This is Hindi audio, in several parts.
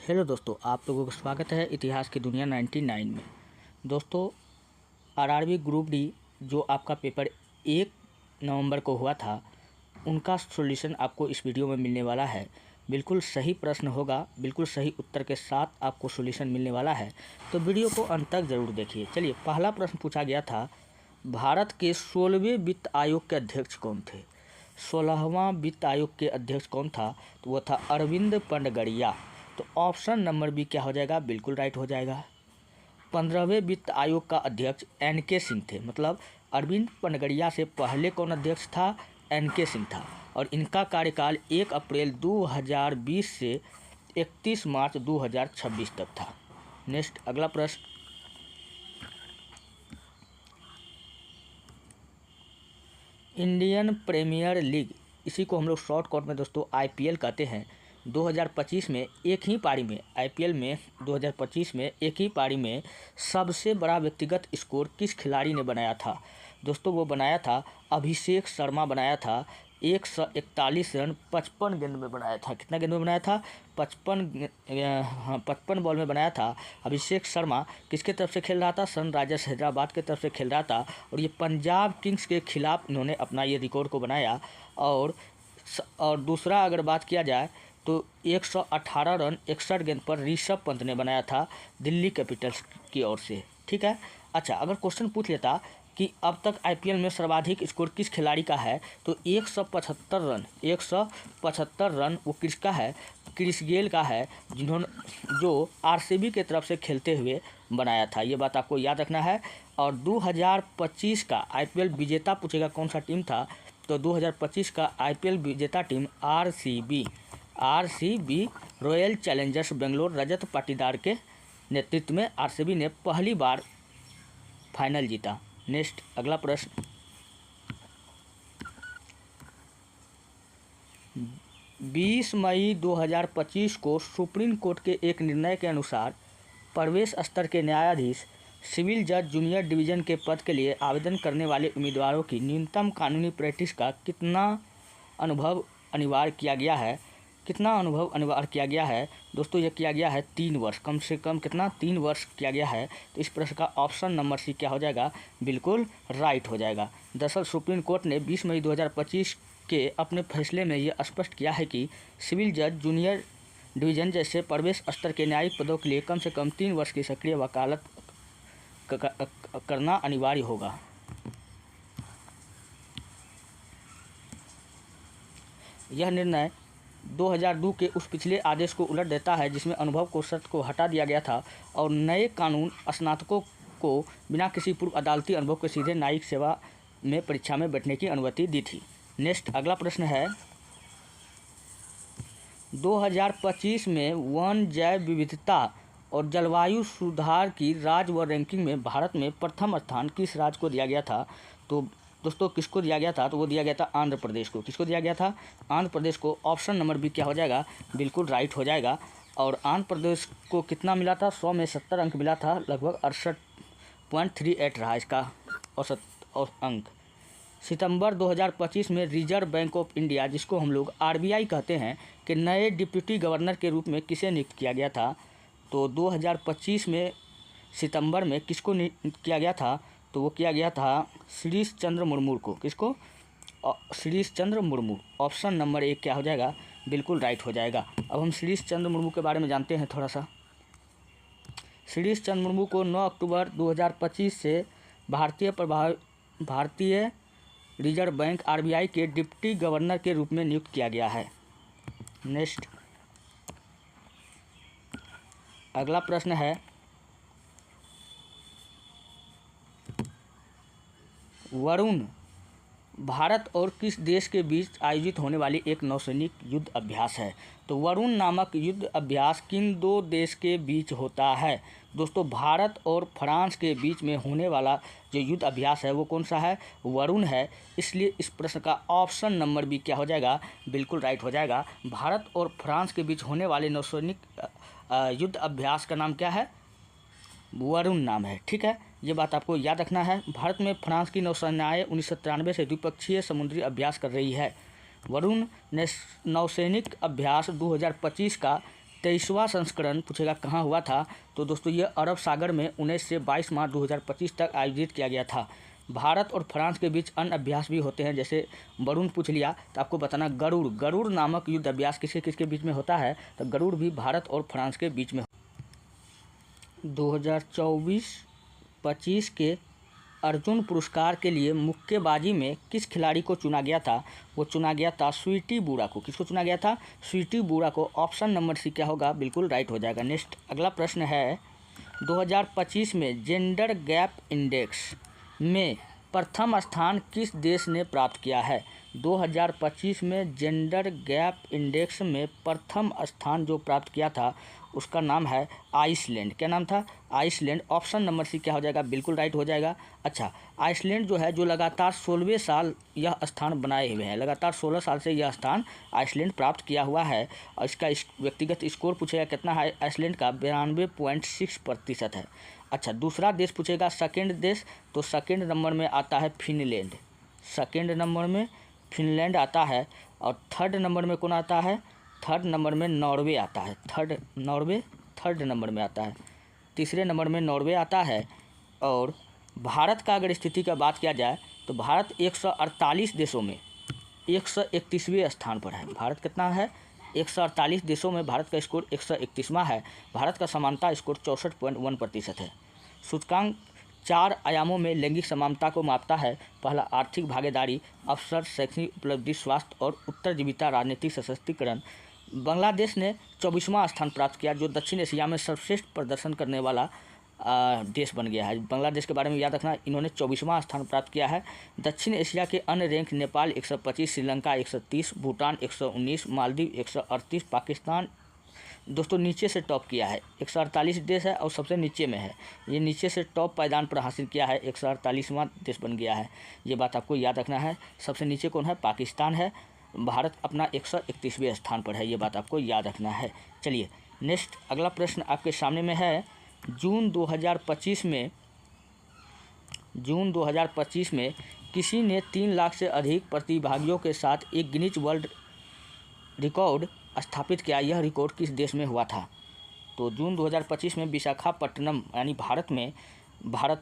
हेलो दोस्तों, आप लोगों का स्वागत है इतिहास की दुनिया 99 में। दोस्तों, आरआरबी ग्रुप डी जो आपका पेपर 1 नवंबर को हुआ था, उनका सॉल्यूशन आपको इस वीडियो में मिलने वाला है। बिल्कुल सही प्रश्न होगा, बिल्कुल सही उत्तर के साथ आपको सॉल्यूशन मिलने वाला है, तो वीडियो को अंत तक ज़रूर देखिए। चलिए, पहला प्रश्न पूछा गया था, भारत के 16वें वित्त आयोग के अध्यक्ष कौन थे? 16वां वित्त आयोग के अध्यक्ष कौन था? तो वो था अरविंद पनगड़िया। तो ऑप्शन नंबर बी क्या हो जाएगा? बिल्कुल राइट हो जाएगा। 15वें वित्त आयोग का अध्यक्ष एन.के. सिंह थे। मतलब अरविंद पनगड़िया से पहले कौन अध्यक्ष था? एन.के. सिंह था। और इनका कार्यकाल 1 अप्रैल 2020 से 31 मार्च 2026 तक था। नेक्स्ट, अगला प्रश्न, इंडियन प्रीमियर लीग, इसी को हम लोग शॉर्टकट में दोस्तों आईपीएल कहते हैं, 2025 में एक ही पारी में, आईपीएल में 2025 में एक ही पारी में सबसे बड़ा व्यक्तिगत स्कोर किस खिलाड़ी ने बनाया था? दोस्तों, वो बनाया था अभिषेक शर्मा, बनाया था 141 रन 55 गेंद में बनाया था। कितना गेंद में बनाया था? 55 बॉल में बनाया था। अभिषेक शर्मा किसके तरफ से खेल रहा था? सनराइजर्स हैदराबाद के तरफ से खेल रहा था, और ये पंजाब किंग्स के खिलाफ इन्होंने अपना ये रिकॉर्ड को बनाया। और दूसरा अगर बात किया जाए तो 118 रन 61 गेंद पर ऋषभ पंत ने बनाया था दिल्ली कैपिटल्स की ओर से। ठीक है। अच्छा, अगर क्वेश्चन पूछ लेता कि अब तक आईपीएल में सर्वाधिक स्कोर किस खिलाड़ी का है, तो 175 रन वो किसका है? क्रिस गेल का है, जो आरसीबी के तरफ से खेलते हुए बनाया था। ये बात आपको याद रखना है। और 2025 का आईपीएल विजेता पूछेगा कौन सा टीम था, तो 2025 का आईपीएल विजेता team RCB Royal Challengers Bangalore Rajat Patidar के नेतृत्व में आरसीबी ने पहली बार फाइनल जीता। नेक्स्ट, अगला प्रश्न, 20 मई 2025 को सुप्रीम कोर्ट के एक निर्णय के अनुसार प्रवेश स्तर के न्यायाधीश सिविल जज जूनियर डिवीज़न के पद के लिए आवेदन करने वाले उम्मीदवारों की न्यूनतम कानूनी प्रैक्टिस का कितना अनुभव अनिवार्य किया गया है? कितना अनुभव अनिवार्य किया गया है? दोस्तों, ये किया गया है 3 वर्ष, कम से कम कितना? 3 वर्ष किया गया है। तो इस प्रश्न का ऑप्शन नंबर सी क्या हो जाएगा? बिल्कुल राइट हो जाएगा। दरअसल सुप्रीम कोर्ट ने 20 मई 2025 के अपने फैसले में ये स्पष्ट किया है कि सिविल जज जूनियर डिवीज़न जैसे प्रवेश स्तर के न्यायिक पदों के लिए कम से कम 3 वर्ष की सक्रिय वकालत करना अनिवार्य होगा। यह निर्णय 2002 के उस पिछले आदेश को उलट देता है जिसमें अनुभव को शर्त को हटा दिया गया था और नए कानून स्नातकों को बिना किसी पूर्व अदालती अनुभव के सीधे न्यायिक सेवा में परीक्षा में बैठने की अनुमति दी थी। नेक्स्ट, अगला प्रश्न है, 2025 में वन जैव विविधता और जलवायु सुधार की राज्य व रैंकिंग में भारत में प्रथम स्थान किस राज्य को दिया गया था? तो दोस्तों, किसको दिया गया था? तो वो दिया गया था आंध्र प्रदेश को। किसको दिया गया था? आंध्र प्रदेश को। ऑप्शन नंबर बी क्या हो जाएगा? बिल्कुल राइट हो जाएगा। और आंध्र प्रदेश को कितना मिला था? 100 में 70 अंक मिला था। लगभग 68.38 रहा इसका औसत अंक। सितंबर 2025 में रिजर्व बैंक ऑफ इंडिया, जिसको हम लोग आरबीआई कहते हैं, के नए डिप्टी गवर्नर के रूप में किसे नियुक्त किया गया था? तो 2025 में सितंबर में किसको नियुक्त किया गया था? तो वो किया गया था श्रीश चंद्र मुर्मू को। किसको? श्रीश चंद्र मुर्मू। ऑप्शन नंबर 1 क्या हो जाएगा? बिल्कुल राइट हो जाएगा। अब हम श्रीश चंद्र मुर्मू के बारे में जानते हैं थोड़ा सा। श्रीश चंद्र मुर्मू को 9 अक्टूबर 2025 से भारतीय रिजर्व बैंक आरबीआई के डिप्टी गवर्नर के रूप में नियुक्त किया गया है। नेक्स्ट, अगला प्रश्न है, वरुण भारत और किस देश के बीच आयोजित होने वाली एक नौसैनिक युद्ध अभ्यास है? तो वरुण नामक युद्ध अभ्यास किन 2 देश के बीच होता है? दोस्तों, भारत और फ्रांस के बीच में होने वाला जो युद्ध अभ्यास है वो कौन सा है? वरुण है। इसलिए इस प्रश्न का ऑप्शन नंबर बी क्या हो जाएगा? बिल्कुल राइट हो जाएगा। भारत और फ्रांस के बीच होने वाले नौसैनिक युद्ध अभ्यास का नाम क्या है? वरुण नाम है। ठीक है, ये बात आपको याद रखना है। भारत में फ्रांस की नौसेनाएं 1993 से द्विपक्षीय समुद्री अभ्यास कर रही है। वरुण नौसैनिक अभ्यास 2025 का 23वां संस्करण पूछेगा कहाँ हुआ था, तो दोस्तों ये अरब सागर में 19 से 22 मार्च 2025 तक आयोजित किया गया था। भारत और फ्रांस के बीच अन्य अभ्यास भी होते हैं, जैसे वरुण पूछ लिया तो आपको बताना गरुड़ नामक युद्ध अभ्यास किसके किसके बीच में होता है, तो गरुड़ भी भारत और फ्रांस के बीच में। 2024-25 के अर्जुन पुरस्कार के लिए मुक्केबाजी में किस खिलाड़ी को चुना गया था, वो चुना गया था स्वीटी बुरा को। किसको चुना गया था? स्वीटी बुरा को। ऑप्शन नंबर सी क्या होगा? बिल्कुल राइट हो जाएगा। नेक्स्ट अगला प्रश्न है 2025 में जेंडर गैप इंडेक्स में प्रथम स्थान किस देश ने प्राप्त किया है? 2025 में जेंडर गैप इंडेक्स में प्रथम स्थान जो प्राप्त किया था उसका नाम है आइसलैंड। क्या नाम था? आइसलैंड। ऑप्शन नंबर सी क्या हो जाएगा? बिल्कुल राइट हो जाएगा। अच्छा, आइसलैंड जो है जो लगातार 16वें साल यह स्थान बनाए हुए हैं, लगातार 16 साल से यह स्थान आइसलैंड प्राप्त किया हुआ है। और इसका व्यक्तिगत स्कोर पूछेगा कितना है आइसलैंड का? 92.6% है। अच्छा, दूसरा देश पूछेगा सेकेंड देश, तो सेकेंड नंबर में आता है फिनलैंड। सेकेंड नंबर में फिनलैंड आता है। और थर्ड नंबर में कौन आता है? थर्ड नंबर में नॉर्वे आता है। थर्ड नंबर में आता है। तीसरे नंबर में नॉर्वे आता है। और भारत का अगर स्थिति का बात किया जाए तो भारत 148 देशों में 131वें स्थान पर है। भारत कितना है? 148 देशों में भारत का स्कोर 131वां है। भारत का समानता स्कोर 64.1% है। सूचकांक 4 आयामों में लैंगिक समानता को मापता है। पहला आर्थिक भागीदारी, अवसर, शैक्षणिक उपलब्धि, स्वास्थ्य और उत्तरजीविता, राजनीतिक सशक्तिकरण। बांग्लादेश ने 24वां स्थान प्राप्त किया, जो दक्षिण एशिया में सर्वश्रेष्ठ प्रदर्शन करने वाला देश बन गया है। बांग्लादेश के बारे में याद रखना, इन्होंने 24वां स्थान प्राप्त किया है। दक्षिण एशिया के अन्य रैंक नेपाल 125, श्रीलंका 130, भूटान 119, मालदीव 138, पाकिस्तान दोस्तों नीचे से टॉप किया है। 148 देश है और सबसे नीचे में है। ये नीचे से टॉप पायदान पर हासिल किया है, 148वां देश बन गया है। ये बात आपको याद रखना है। सबसे नीचे कौन है? पाकिस्तान है। भारत अपना 131वें स्थान पर है, ये बात आपको याद रखना है। चलिए नेक्स्ट अगला प्रश्न आपके सामने में है। जून 2025 में किसी ने 3 लाख से अधिक प्रतिभागियों के साथ एक गिनीज वर्ल्ड रिकॉर्ड स्थापित किया। यह रिकॉर्ड किस देश में हुआ था? तो जून 2025 में विशाखापट्टनम यानी भारत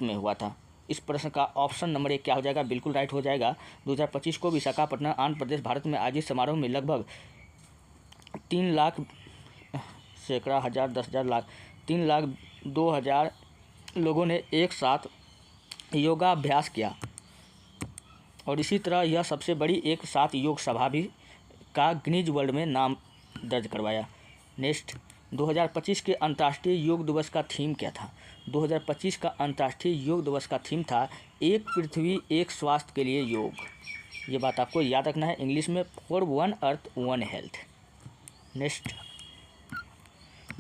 में हुआ था। इस प्रश्न का ऑप्शन नंबर 1 क्या हो जाएगा? बिल्कुल राइट हो जाएगा। 2025 को विशाखापट्टनम आंध्र प्रदेश भारत में आयोजित समारोह में लगभग 3 लाख सैकड़ा हज़ार 10,000 लाख 3 लाख 2,000 लोगों ने एक साथ योगाभ्यास किया। और इसी तरह यह सबसे बड़ी एक साथ योग सभा भी का गिनीज वर्ल्ड में नाम दर्ज करवाया। नेक्स्ट 2025 के अंतर्राष्ट्रीय योग दिवस का थीम क्या था? 2025 का अंतर्राष्ट्रीय योग दिवस का थीम था एक पृथ्वी एक स्वास्थ्य के लिए योग। ये बात आपको याद रखना है, इंग्लिश में for one earth one health. Next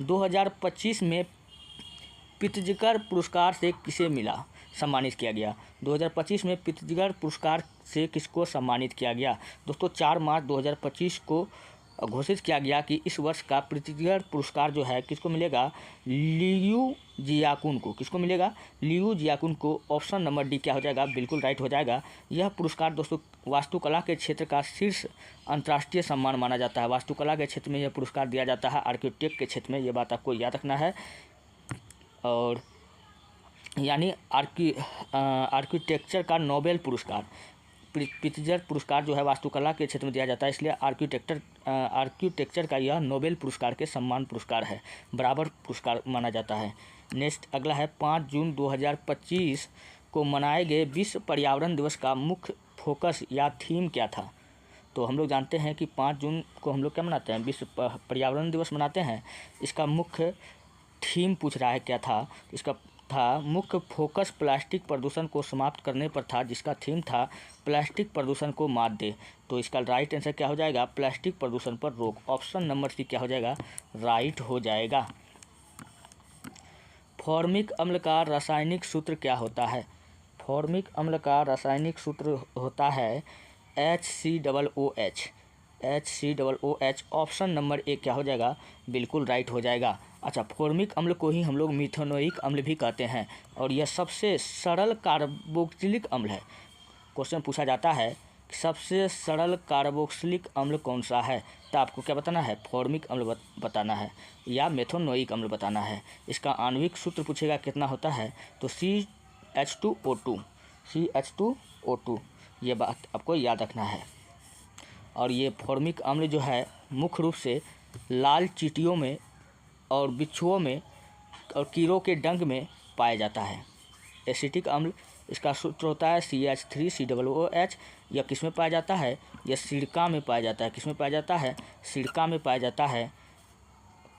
2025 में प्रित्जकर पुरस्कार से किसे सम्मानित किया गया? 2025 में प्रित्जकर पुरस्कार से किसको सम्मानित किया गया? दोस्तों 4 मार्च 2025 को घोषित किया गया कि इस वर्ष का प्रित्जकर पुरस्कार जो है किसको मिलेगा? लियू जियाकुन को। किसको मिलेगा? लियू जियाकुन को। ऑप्शन नंबर डी क्या हो जाएगा? बिल्कुल राइट हो जाएगा। यह पुरस्कार दोस्तों वास्तुकला के क्षेत्र का शीर्ष अंतर्राष्ट्रीय सम्मान माना जाता है। वास्तुकला के क्षेत्र में यह पुरस्कार दिया जाता है, आर्किटेक्ट के क्षेत्र में। ये बात आपको याद रखना है। और यानी आर्किटेक्चर का नोबेल पुरस्कार, प्रित्जकर पुरस्कार जो है वास्तुकला के क्षेत्र में दिया जाता है, इसलिए आर्किटेक्चर का यह नोबेल पुरस्कार के सम्मान पुरस्कार है, बराबर पुरस्कार माना जाता है। नेक्स्ट अगला है 5 जून 2025 को मनाए गए विश्व पर्यावरण दिवस का मुख्य फोकस या थीम क्या था? तो हम लोग जानते हैं कि 5 जून को हम लोग क्या मनाते हैं? विश्व पर्यावरण दिवस मनाते हैं। इसका मुख्य थीम पूछ रहा है क्या था? इसका था मुख्य फोकस प्लास्टिक प्रदूषण को समाप्त करने पर था, जिसका थीम था प्लास्टिक प्रदूषण को मात दे। तो इसका राइट आंसर क्या हो जाएगा? प्लास्टिक प्रदूषण पर रोक। ऑप्शन नंबर सी क्या हो जाएगा? राइट हो जाएगा। फॉर्मिक अम्ल का रासायनिक सूत्र क्या होता है? फॉर्मिक अम्ल का रासायनिक सूत्र होता है HCOOH। ऑप्शन नंबर 1 क्या हो जाएगा? बिल्कुल राइट हो जाएगा। अच्छा, फॉर्मिक अम्ल को ही हम लोग मिथेनोइक अम्ल भी कहते हैं और यह सबसे सरल कार्बोक्सिलिक अम्ल है। क्वेश्चन पूछा जाता है सबसे सरल कार्बोक्सिलिक अम्ल कौन सा है? तो आपको क्या बताना है? फॉर्मिक अम्ल बताना है या मेथोनोइक अम्ल बताना है। इसका आणविक सूत्र पूछेगा कितना होता है, तो CH2O2 ये बात आपको याद रखना है। और ये फॉर्मिक अम्ल जो है मुख्य रूप से लाल चींटियों में और बिच्छुओं में और कीड़ों के डंक में पाया जाता है। एसिटिक अम्ल, इसका सूत्र होता है CH3COOH। यह किस में पाया जाता है? यह सिरका में पाया जाता है। किस में पाया जाता है? सिरका में पाया जाता है।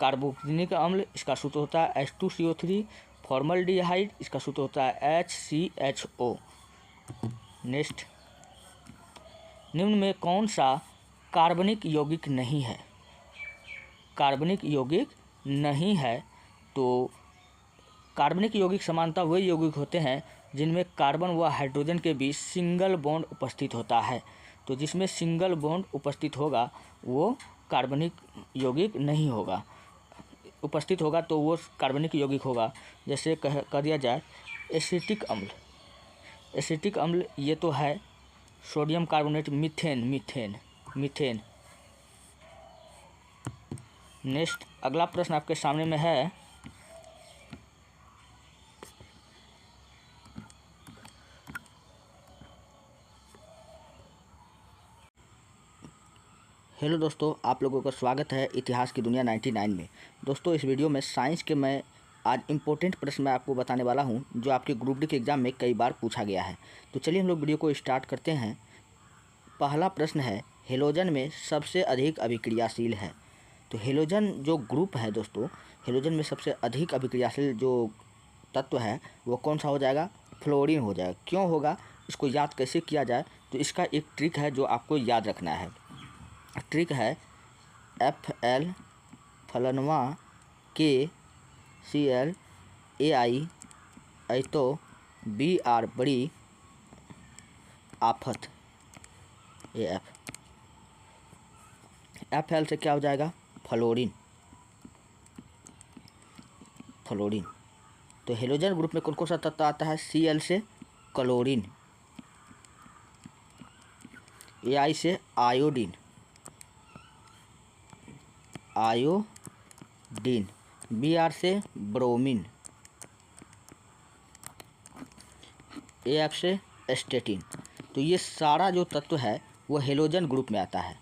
कार्बोक्सिलिक अम्ल, इसका सूत्र होता है H2CO3। फॉर्मल्डिहाइड, इसका सूत्र होता है HCHO। नेक्स्ट, निम्न में कौन सा कार्बनिक यौगिक नहीं है? कार्बनिक यौगिक नहीं है, तो कार्बनिक यौगिक समानतः वही यौगिक होते हैं जिनमें कार्बन व हाइड्रोजन के बीच सिंगल बॉन्ड उपस्थित होता है। तो जिसमें सिंगल बॉन्ड उपस्थित होगा वो कार्बनिक यौगिक नहीं होगा, उपस्थित होगा तो वो कार्बनिक यौगिक होगा। जैसे कह दिया जाए एसिटिक अम्ल। एसिटिक अम्ल ये तो है सोडियम कार्बोनेट, मीथेन। नेक्स्ट, अगला प्रश्न आपके सामने में है, हेलो दोस्तों, आप लोगों का स्वागत है इतिहास की दुनिया 99 में। दोस्तों, इस वीडियो में साइंस के मैं आज इम्पोर्टेंट प्रश्न मैं आपको बताने वाला हूं जो आपके ग्रुप डी के एग्ज़ाम में कई बार पूछा गया है। तो चलिए हम लोग वीडियो को स्टार्ट करते हैं। पहला प्रश्न है, हेलोजन में सबसे अधिक अभिक्रियाशील है। तो हेलोजन जो ग्रुप है दोस्तों, हेलोजन में सबसे अधिक अभिक्रियाशील जो तत्व है वो कौन सा हो जाएगा? फ्लोरीन हो जाएगा। क्यों होगा, इसको याद कैसे किया जाए? तो इसका एक ट्रिक है जो आपको याद रखना है। ट्रिक है FL फलनवा KCl AI तो BR बड़ी आफत AF। FL से क्या हो जाएगा? फ्लोरीन। तो हेलोजन ग्रुप में कौन कौन सा तत्व आता है? Cl से क्लोरीन, AI से आयोडीन, BR से ब्रोमीन, AF से एस्टेटिन। तो ये सारा जो तत्व है वो हेलोजन ग्रुप में आता है।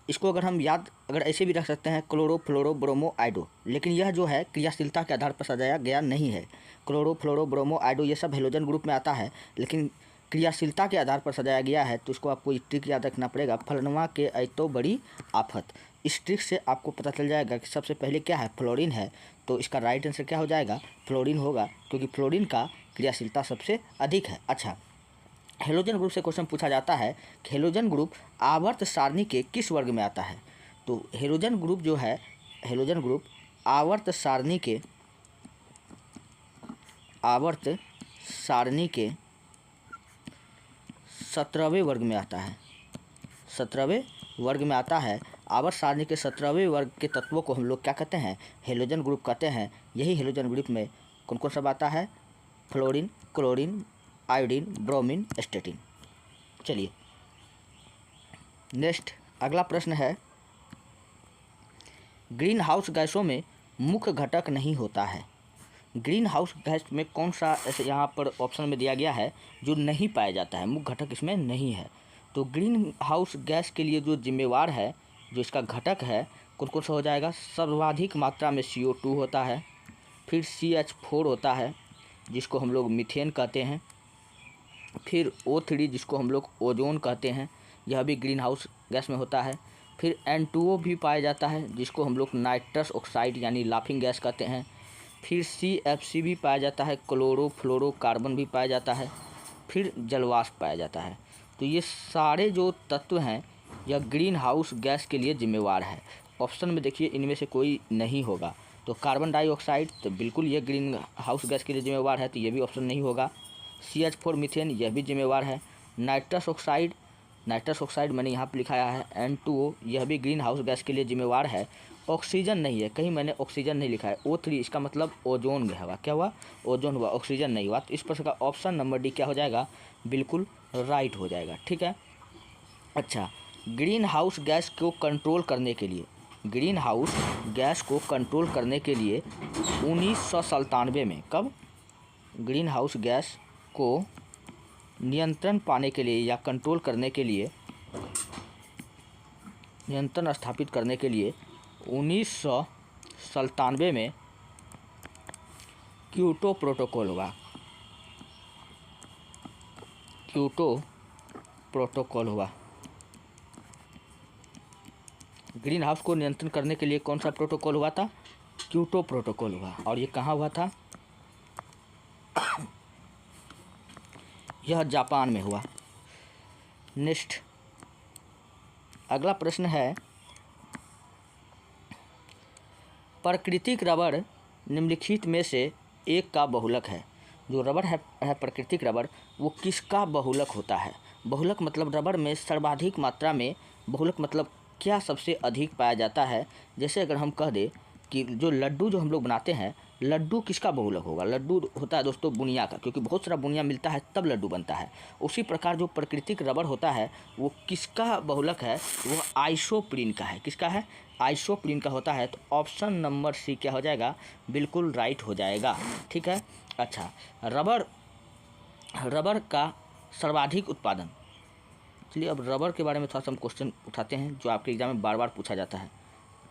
इसको अगर हम याद ऐसे भी रख सकते हैं, क्लोरो फ्लोरो ब्रोमो आइडो, लेकिन यह जो है क्रियाशीलता के आधार पर सजाया गया नहीं है। क्लोरो फ्लोरो ब्रोमो आइडो ये सब हेलोजन ग्रुप में आता है, लेकिन क्रियाशीलता के आधार पर सजाया गया है। तो इसको आपको ट्रिक याद रखना पड़ेगा, फलनवा के तो बड़ी आफत। इस ट्रिक से आपको पता चल जाएगा कि सबसे पहले क्या है? फ्लोरीन है। तो इसका राइट आंसर क्या हो जाएगा? फ्लोरीन होगा, क्योंकि फ्लोरीन का क्रियाशीलता सबसे अधिक है। अच्छा, हेलोजन ग्रुप से क्वेश्चन पूछा जाता है कि हेलोजन ग्रुप आवर्त सारणी के किस वर्ग में आता है? तो हेलोजन ग्रुप जो है, हेलोजन ग्रुप आवर्त सारणी के 17वें वर्ग में आता है। 17वें वर्ग में आता है। आवर्त सारणी के 17वें वर्ग के तत्वों को हम लोग क्या कहते हैं? हेलोजन ग्रुप कहते हैं। यही हेलोजन ग्रुप में कौन कौन सब आता है? Fluorine, chlorine, iodine, bromine, एस्टेटिन। चलिए नेक्स्ट, अगला प्रश्न है, ग्रीन हाउस गैसों में मुख्य घटक नहीं होता है। ग्रीन हाउस गैस में कौन सा ऐसे यहाँ पर ऑप्शन में दिया गया है जो नहीं पाया जाता है, मुख्य घटक इसमें नहीं है? तो ग्रीन हाउस गैस के लिए जो जिम्मेवार है, जो इसका घटक है, कौन कौन सा हो जाएगा? सर्वाधिक मात्रा में CO2 होता है, फिर CH4 होता है जिसको हम लोग मीथेन कहते हैं, फिर O3 जिसको हम लोग ओजोन कहते हैं, यह भी ग्रीन हाउस गैस में होता है। फिर N2O भी पाया जाता है जिसको हम लोग नाइट्रस ऑक्साइड यानी लाफिंग गैस कहते हैं। फिर CFC भी पाया जाता है, क्लोरो फ्लोरो कार्बन भी पाया जाता है, फिर जलवाष्प पाया जाता है। तो ये सारे जो तत्व हैं यह ग्रीन हाउस गैस के लिए जिम्मेवार है। ऑप्शन में देखिए इनमें से कोई नहीं होगा। तो कार्बन डाइऑक्साइड तो बिल्कुल ये ग्रीन हाउस गैस के लिए जिम्मेवार है, तो ये भी ऑप्शन नहीं होगा। CH4 मीथेन यह भी जिम्मेवार है। नाइट्रस ऑक्साइड मैंने यहाँ पर लिखाया है। N2O यह भी ग्रीन हाउस गैस के लिए जिम्मेवार है। ऑक्सीजन नहीं है, कहीं मैंने ऑक्सीजन नहीं लिखा है। O3 इसका मतलब ओजोन हुआ। क्या हुआ? ओजोन हुआ, ऑक्सीजन नहीं हुआ। तो इस प्रश्न का ऑप्शन नंबर डी क्या हो जाएगा? बिल्कुल राइट हो जाएगा। ठीक है, अच्छा, ग्रीन हाउस गैस को कंट्रोल करने के लिए, ग्रीन हाउस गैस को कंट्रोल करने के लिए 1997 में, कब, ग्रीन हाउस गैस को नियंत्रण पाने के लिए या कंट्रोल करने के लिए, नियंत्रण स्थापित करने के लिए 1997 में क्योटो प्रोटोकॉल हुआ, क्योटो प्रोटोकॉल हुआ। ग्रीन हाउस को नियंत्रण करने के लिए कौन सा प्रोटोकॉल हुआ था? क्योटो प्रोटोकॉल हुआ। और ये कहाँ हुआ था? यह जापान में हुआ। नेक्स्ट अगला प्रश्न है, प्राकृतिक रबड़ निम्नलिखित में से एक का बहुलक है। जो रबड़ है प्राकृतिक रबड़, वो किसका बहुलक होता है? बहुलक मतलब रबड़ में सर्वाधिक मात्रा में, बहुलक मतलब क्या सबसे अधिक पाया जाता है। जैसे अगर हम कह दें कि जो लड्डू जो हम लोग बनाते हैं, लड्डू किसका बहुलक होगा? लड्डू होता है दोस्तों बुनिया का, क्योंकि बहुत सारा बुनिया मिलता है तब लड्डू बनता है। उसी प्रकार जो प्राकृतिक रबड़ होता है वो किसका बहुलक है? वो आइसोप्रीन का है। किसका है? आइसोप्रीन का होता है। तो ऑप्शन नंबर सी क्या हो जाएगा? बिल्कुल राइट हो जाएगा। ठीक है। अच्छा, रबड़ का सर्वाधिक उत्पादन, चलिए अब रबड़ के बारे में थोड़ा सा हम क्वेश्चन उठाते हैं जो आपके एग्जाम में बार बार पूछा जाता है।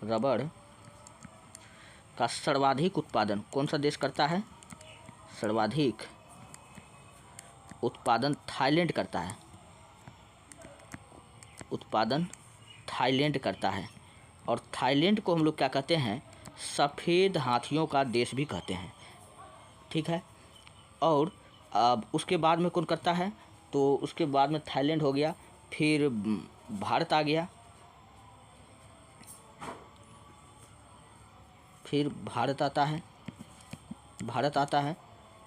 रबड़ का सर्वाधिक उत्पादन कौन सा देश करता है? सर्वाधिक उत्पादन थाईलैंड करता है। उत्पादन थाईलैंड करता है। और थाईलैंड को हम लोग क्या कहते हैं? सफ़ेद हाथियों का देश भी कहते हैं। ठीक है। और अब उसके बाद में कौन करता है? तो उसके बाद में थाईलैंड हो गया, फिर भारत आ गया, फिर भारत आता है, भारत आता है।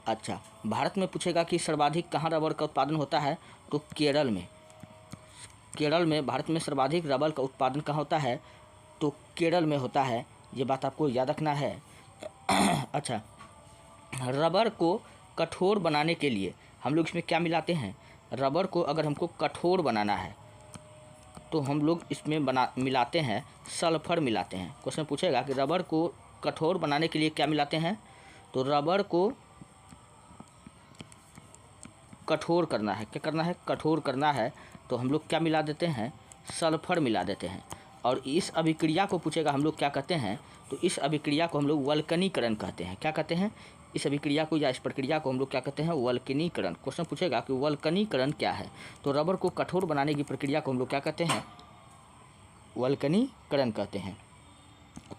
अच्छा, भारत में पूछेगा कि सर्वाधिक कहाँ रबड़ का उत्पादन होता है? तो केरल में। केरल में, भारत में सर्वाधिक रबड़ का उत्पादन कहाँ होता है? तो केरल में होता है। ये बात आपको याद रखना है। अच्छा, रबड़ को कठोर बनाने के लिए हम लोग इसमें क्या मिलाते हैं? रबड़ को अगर हमको कठोर बनाना है तो हम लोग इसमें मिलाते हैं सल्फर मिलाते हैं। क्वेश्चन पूछेगा कि रबड़ को कठोर बनाने के लिए क्या मिलाते हैं? तो रबड़ को कठोर करना है, क्या करना है? कठोर करना है। तो हम लोग क्या मिला देते हैं? सल्फर मिला देते हैं। और इस अभिक्रिया को पूछेगा हम लोग क्या कहते हैं? तो इस अभिक्रिया को हम लोग वल्कनीकरण कहते हैं। क्या कहते हैं? इस अभिक्रिया को या इस प्रक्रिया को हम लोग क्या कहते हैं? वल्कनीकरण। क्वेश्चन पूछेगा कि वल्कनीकरण क्या है? तो रबड़ को कठोर बनाने की प्रक्रिया को हम लोग क्या कहते हैं? वल्कनीकरण कहते हैं।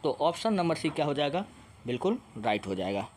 तो ऑप्शन नंबर सी क्या हो जाएगा? बिल्कुल राइट हो जाएगा।